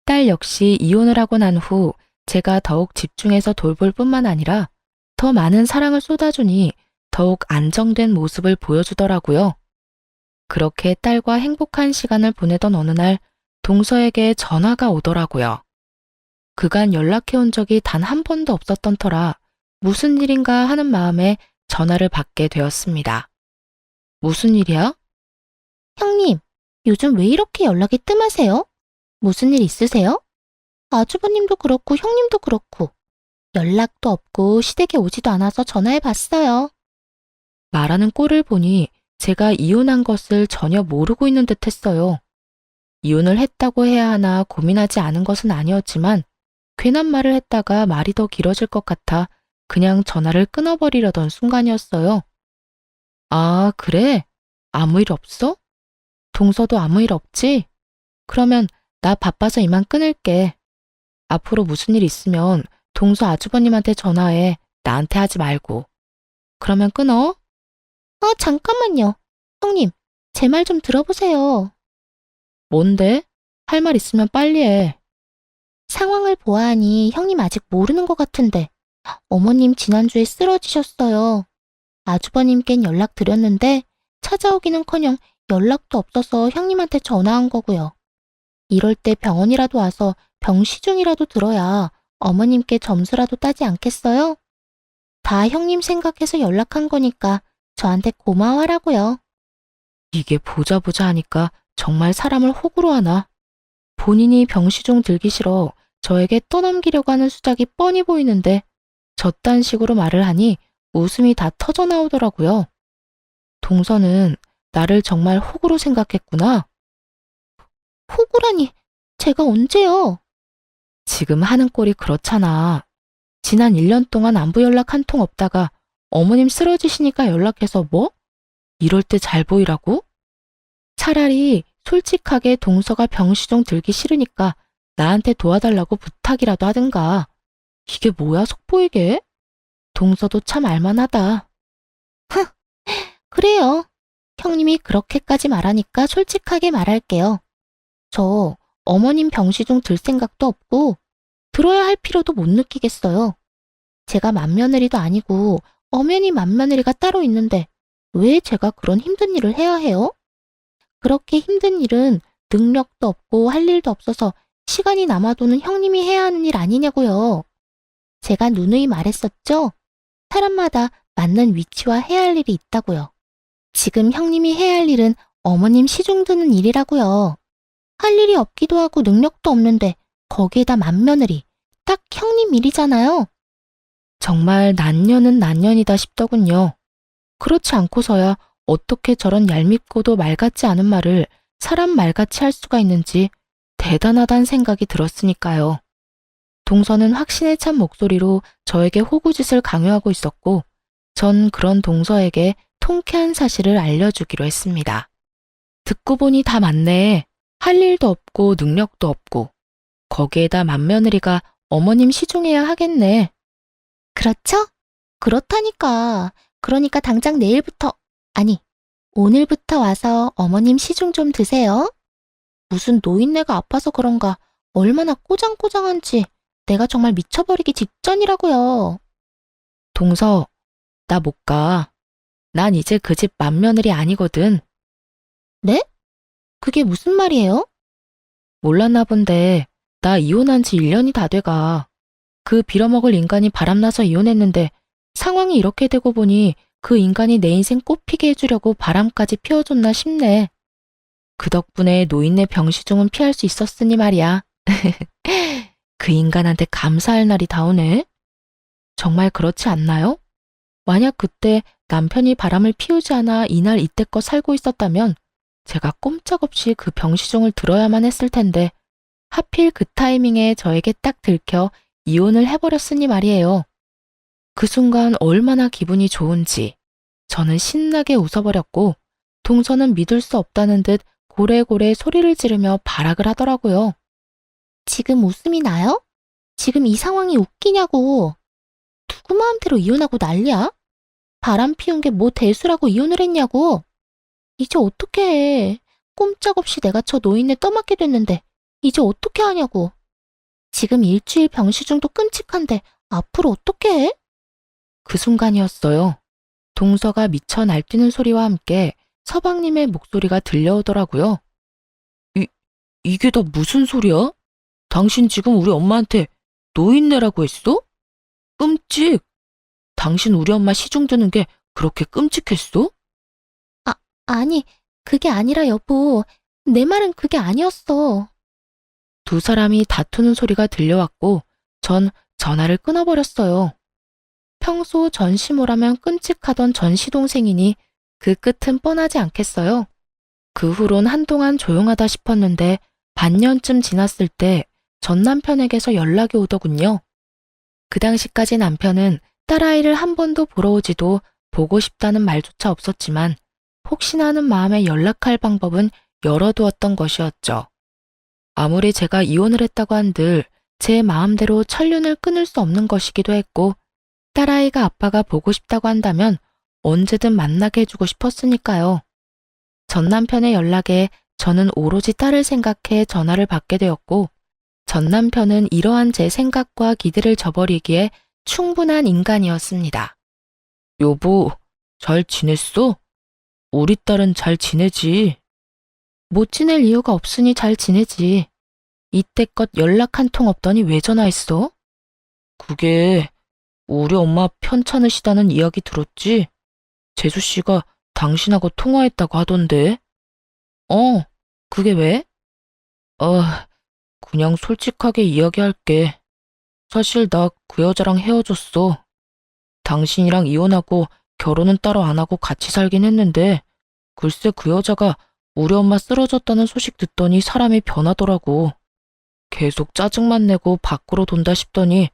딸 역시 이혼을 하고 난 후 제가 더욱 집중해서 돌볼 뿐만 아니라 더 많은 사랑을 쏟아주니 더욱 안정된 모습을 보여주더라고요. 그렇게 딸과 행복한 시간을 보내던 어느 날 동서에게 전화가 오더라고요. 그간 연락해온 적이 단 한 번도 없었던 터라 무슨 일인가 하는 마음에 전화를 받게 되었습니다. 무슨 일이야? 형님, 요즘 왜 이렇게 연락이 뜸하세요? 무슨 일 있으세요? 아주버님도 그렇고 형님도 그렇고 연락도 없고 시댁에 오지도 않아서 전화해 봤어요. 말하는 꼴을 보니 제가 이혼한 것을 전혀 모르고 있는 듯 했어요. 이혼을 했다고 해야 하나 고민하지 않은 것은 아니었지만 괜한 말을 했다가 말이 더 길어질 것 같아 그냥 전화를 끊어버리려던 순간이었어요. 아, 그래? 아무 일 없어? 동서도 아무 일 없지? 그러면 나 바빠서 이만 끊을게. 앞으로 무슨 일 있으면 동서 아주버님한테 전화해. 나한테 하지 말고. 그러면 끊어? 잠깐만요. 형님, 제 말 좀 들어보세요. 뭔데? 할 말 있으면 빨리 해. 상황을 보아하니 형님 아직 모르는 것 같은데 어머님 지난주에 쓰러지셨어요. 아주버님껜 연락드렸는데 찾아오기는커녕 연락도 없어서 형님한테 전화한 거고요. 이럴 때 병원이라도 와서 병시중이라도 들어야 어머님께 점수라도 따지 않겠어요? 다 형님 생각해서 연락한 거니까 저한테 고마워하라고요. 이게 보자 하니까 정말 사람을 호구로 하나. 본인이 병시중 들기 싫어 저에게 떠넘기려고 하는 수작이 뻔히 보이는데 저딴 식으로 말을 하니 웃음이 다 터져 나오더라고요. 동서는 나를 정말 호구로 생각했구나. 호구라니, 제가 언제요? 지금 하는 꼴이 그렇잖아. 지난 1년 동안 안부 연락 한 통 없다가 어머님 쓰러지시니까 연락해서 뭐? 이럴 때 잘 보이라고? 차라리 솔직하게 동서가 병시중 들기 싫으니까 나한테 도와달라고 부탁이라도 하든가. 이게 뭐야, 속보이게? 동서도 참 알만하다. 그래요. 형님이 그렇게까지 말하니까 솔직하게 말할게요. 저 어머님 병시중 들 생각도 없고 들어야 할 필요도 못 느끼겠어요. 제가 맏며느리도 아니고 엄연히 맏며느리가 따로 있는데 왜 제가 그런 힘든 일을 해야 해요? 그렇게 힘든 일은 능력도 없고 할 일도 없어서 시간이 남아도는 형님이 해야 하는 일 아니냐고요. 제가 누누이 말했었죠? 사람마다 맞는 위치와 해야 할 일이 있다고요. 지금 형님이 해야 할 일은 어머님 시중 드는 일이라고요. 할 일이 없기도 하고 능력도 없는데 거기에다 맏며느리, 딱 형님 일이잖아요. 정말 난년은 난년이다 싶더군요. 그렇지 않고서야 어떻게 저런 얄밉고도 말 같지 않은 말을 사람 말같이 할 수가 있는지 대단하다는 생각이 들었으니까요. 동서는 확신에 찬 목소리로 저에게 호구짓을 강요하고 있었고 전 그런 동서에게 통쾌한 사실을 알려주기로 했습니다. 듣고 보니 다 맞네. 할 일도 없고 능력도 없고 거기에다 맏며느리가 어머님 시중해야 하겠네. 그렇죠? 그렇다니까. 그러니까 당장 내일부터, 아니, 오늘부터 와서 어머님 시중 좀 드세요. 무슨 노인네가 아파서 그런가 얼마나 꼬장꼬장한지 내가 정말 미쳐버리기 직전이라고요. 동서, 나 못 가. 난 이제 그 집 맏며느리 아니거든. 네? 그게 무슨 말이에요? 몰랐나 본데 나 이혼한 지 1년이 다 돼가. 그 빌어먹을 인간이 바람나서 이혼했는데 상황이 이렇게 되고 보니 그 인간이 내 인생 꽃피게 해주려고 바람까지 피워줬나 싶네. 그 덕분에 노인네 병시중은 피할 수 있었으니 말이야. 그 인간한테 감사할 날이 다오네. 정말 그렇지 않나요? 만약 그때 남편이 바람을 피우지 않아 이날 이때껏 살고 있었다면 제가 꼼짝없이 그 병시중을 들어야만 했을 텐데 하필 그 타이밍에 저에게 딱 들켜 이혼을 해버렸으니 말이에요. 그 순간 얼마나 기분이 좋은지 저는 신나게 웃어버렸고 동서는 믿을 수 없다는 듯 고래고래 소리를 지르며 발악을 하더라고요. 지금 웃음이 나요? 지금 이 상황이 웃기냐고. 누구 마음대로 이혼하고 난리야? 바람 피운 게 뭐 대수라고 이혼을 했냐고. 이제 어떻게 해. 꼼짝없이 내가 저 노인네 떠맡게 됐는데 이제 어떻게 하냐고. 지금 일주일 병시중도 끔찍한데 앞으로 어떻게 해? 그 순간이었어요. 동서가 미쳐 날뛰는 소리와 함께 서방님의 목소리가 들려오더라고요. 이게 다 무슨 소리야? 당신 지금 우리 엄마한테 노인네라고 했어? 끔찍! 당신 우리 엄마 시중 드는 게 그렇게 끔찍했어? 아니, 그게 아니라 여보. 내 말은 그게 아니었어. 두 사람이 다투는 소리가 들려왔고 전 전화를 끊어버렸어요. 평소 전시모라면 끔찍하던 전시동생이니 그 끝은 뻔하지 않겠어요. 그 후론 한동안 조용하다 싶었는데 반년쯤 지났을 때 전 남편에게서 연락이 오더군요. 그 당시까지 남편은 딸아이를 한 번도 보러 오지도 보고 싶다는 말조차 없었지만 혹시나 하는 마음에 연락할 방법은 열어두었던 것이었죠. 아무리 제가 이혼을 했다고 한들 제 마음대로 천륜을 끊을 수 없는 것이기도 했고 딸아이가 아빠가 보고 싶다고 한다면 언제든 만나게 해주고 싶었으니까요. 전 남편의 연락에 저는 오로지 딸을 생각해 전화를 받게 되었고 전 남편은 이러한 제 생각과 기대를 저버리기에 충분한 인간이었습니다. 여보, 잘 지냈어? 우리 딸은 잘 지내지. 못 지낼 이유가 없으니 잘 지내지. 이때껏 연락 한 통 없더니 왜 전화했어? 그게 우리 엄마 편찮으시다는 이야기 들었지? 재수 씨가 당신하고 통화했다고 하던데. 그게 왜? 그냥 솔직하게 이야기할게. 사실 나 그 여자랑 헤어졌어. 당신이랑 이혼하고 결혼은 따로 안 하고 같이 살긴 했는데 글쎄 그 여자가 우리 엄마 쓰러졌다는 소식 듣더니 사람이 변하더라고. 계속 짜증만 내고 밖으로 돈다 싶더니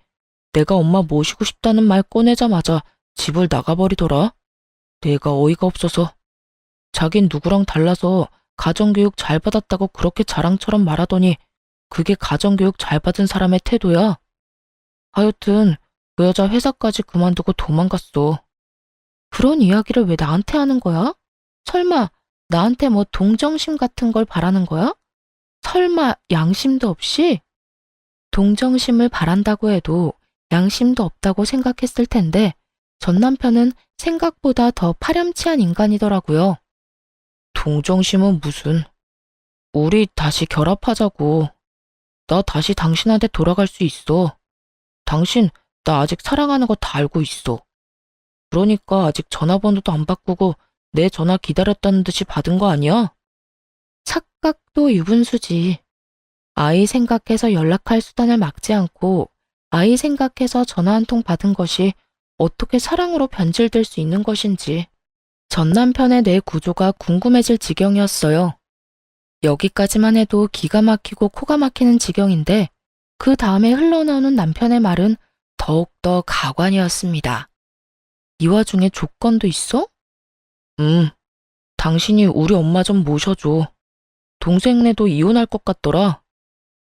내가 엄마 모시고 싶다는 말 꺼내자마자 집을 나가버리더라. 내가 어이가 없어서. 자긴 누구랑 달라서 가정교육 잘 받았다고 그렇게 자랑처럼 말하더니 그게 가정교육 잘 받은 사람의 태도야. 하여튼 그 여자 회사까지 그만두고 도망갔어. 그런 이야기를 왜 나한테 하는 거야? 설마 나한테 뭐 동정심 같은 걸 바라는 거야? 설마 양심도 없이? 동정심을 바란다고 해도 양심도 없다고 생각했을 텐데 전 남편은 생각보다 더 파렴치한 인간이더라고요. 동정심은 무슨. 우리 다시 결합하자고. 나 다시 당신한테 돌아갈 수 있어. 당신 나 아직 사랑하는 거 다 알고 있어. 그러니까 아직 전화번호도 안 바꾸고 내 전화 기다렸다는 듯이 받은 거 아니야? 착각도 유분수지. 아이 생각해서 연락할 수단을 막지 않고 아이 생각해서 전화 한 통 받은 것이 어떻게 사랑으로 변질될 수 있는 것인지 전 남편의 뇌 구조가 궁금해질 지경이었어요. 여기까지만 해도 기가 막히고 코가 막히는 지경인데 그 다음에 흘러나오는 남편의 말은 더욱더 가관이었습니다. 이 와중에 조건도 있어? 당신이 우리 엄마 좀 모셔줘. 동생네도 이혼할 것 같더라.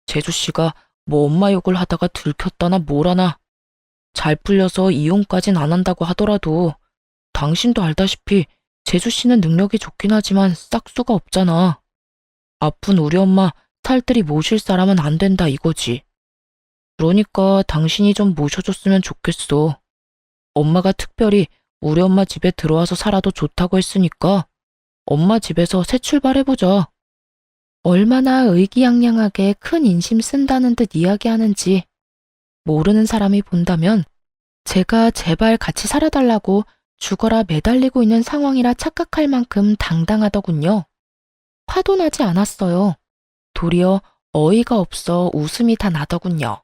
재수 씨가 뭐 엄마 욕을 하다가 들켰다나 뭐라나. 잘 풀려서 이혼까진 안 한다고 하더라도 당신도 알다시피 재수 씨는 능력이 좋긴 하지만 싹수가 없잖아. 아픈 우리 엄마 탈들이 모실 사람은 안 된다 이거지. 그러니까 당신이 좀 모셔줬으면 좋겠어. 엄마가 특별히 우리 엄마 집에 들어와서 살아도 좋다고 했으니까 엄마 집에서 새 출발해보자. 얼마나 의기양양하게 큰 인심 쓴다는 듯 이야기하는지 모르는 사람이 본다면 제가 제발 같이 살아달라고 죽어라 매달리고 있는 상황이라 착각할 만큼 당당하더군요. 화도 나지 않았어요. 도리어 어이가 없어 웃음이 다 나더군요.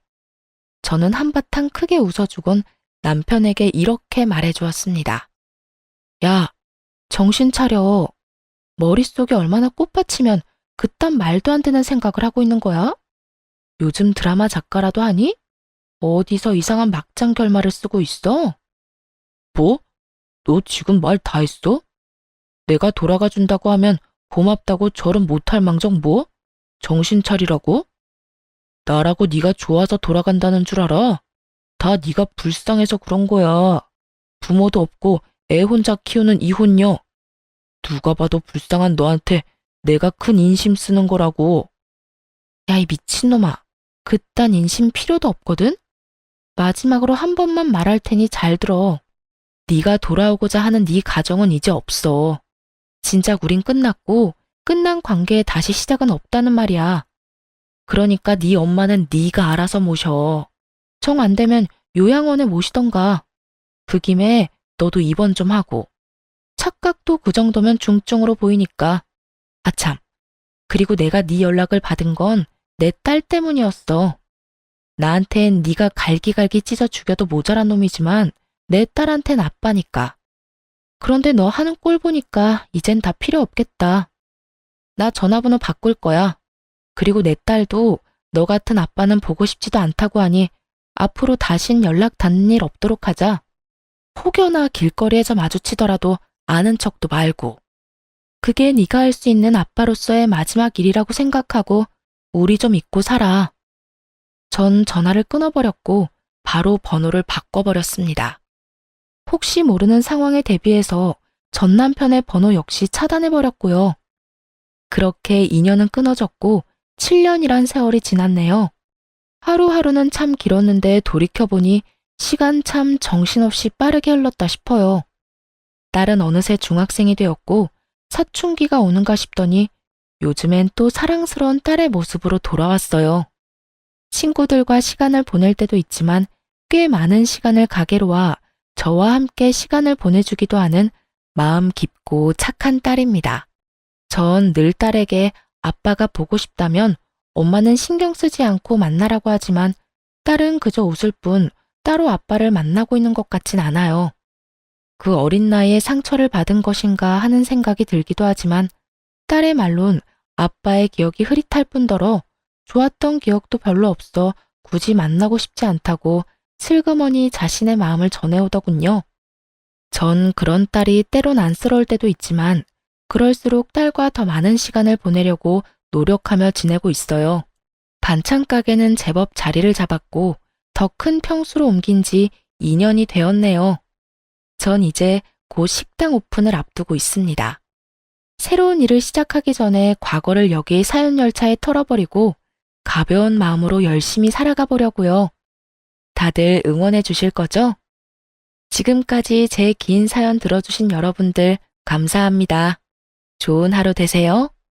저는 한바탕 크게 웃어주곤 남편에게 이렇게 말해주었습니다. 야, 정신 차려. 머릿속에 얼마나 꽃받치면 그딴 말도 안 되는 생각을 하고 있는 거야? 요즘 드라마 작가라도 하니? 어디서 이상한 막장 결말을 쓰고 있어? 뭐? 너 지금 말 다 했어? 내가 돌아가 준다고 하면 고맙다고 절은 못할 망정 뭐? 정신 차리라고? 나라고 네가 좋아서 돌아간다는 줄 알아? 다 네가 불쌍해서 그런 거야. 부모도 없고 애 혼자 키우는 이혼녀. 누가 봐도 불쌍한 너한테 내가 큰 인심 쓰는 거라고. 야, 이 미친놈아. 그딴 인심 필요도 없거든? 마지막으로 한 번만 말할 테니 잘 들어. 네가 돌아오고자 하는 네 가정은 이제 없어. 진작 우린 끝났고 끝난 관계에 다시 시작은 없다는 말이야. 그러니까 네 엄마는 네가 알아서 모셔. 정 안 되면 요양원에 모시던가. 그 김에 너도 입원 좀 하고. 착각도 그 정도면 중증으로 보이니까. 아참, 그리고 내가 네 연락을 받은 건 내 딸 때문이었어. 나한텐 네가 갈기갈기 찢어 죽여도 모자란 놈이지만 내 딸한텐 아빠니까. 그런데 너 하는 꼴 보니까 이젠 다 필요 없겠다. 나 전화번호 바꿀 거야. 그리고 내 딸도 너 같은 아빠는 보고 싶지도 않다고 하니 앞으로 다신 연락 닿는 일 없도록 하자. 혹여나 길거리에서 마주치더라도 아는 척도 말고. 그게 네가 할 수 있는 아빠로서의 마지막 일이라고 생각하고 우리 좀 잊고 살아. 전 전화를 끊어버렸고 바로 번호를 바꿔버렸습니다. 혹시 모르는 상황에 대비해서 전 남편의 번호 역시 차단해버렸고요. 그렇게 인연은 끊어졌고 7년이란 세월이 지났네요. 하루하루는 참 길었는데 돌이켜보니 시간 참 정신없이 빠르게 흘렀다 싶어요. 딸은 어느새 중학생이 되었고 사춘기가 오는가 싶더니 요즘엔 또 사랑스러운 딸의 모습으로 돌아왔어요. 친구들과 시간을 보낼 때도 있지만 꽤 많은 시간을 가게로와 저와 함께 시간을 보내주기도 하는 마음 깊고 착한 딸입니다. 전 늘 딸에게 아빠가 보고 싶다면 엄마는 신경 쓰지 않고 만나라고 하지만 딸은 그저 웃을 뿐 따로 아빠를 만나고 있는 것 같진 않아요. 그 어린 나이에 상처를 받은 것인가 하는 생각이 들기도 하지만 딸의 말론 아빠의 기억이 흐릿할 뿐더러 좋았던 기억도 별로 없어 굳이 만나고 싶지 않다고 슬그머니 자신의 마음을 전해오더군요. 전 그런 딸이 때론 안쓰러울 때도 있지만 그럴수록 딸과 더 많은 시간을 보내려고 노력하며 지내고 있어요. 반찬 가게는 제법 자리를 잡았고 더 큰 평수로 옮긴 지 2년이 되었네요. 전 이제 곧 식당 오픈을 앞두고 있습니다. 새로운 일을 시작하기 전에 과거를 여기 사연 열차에 털어버리고 가벼운 마음으로 열심히 살아가 보려고요. 다들 응원해 주실 거죠? 지금까지 제 긴 사연 들어주신 여러분들 감사합니다. 좋은 하루 되세요.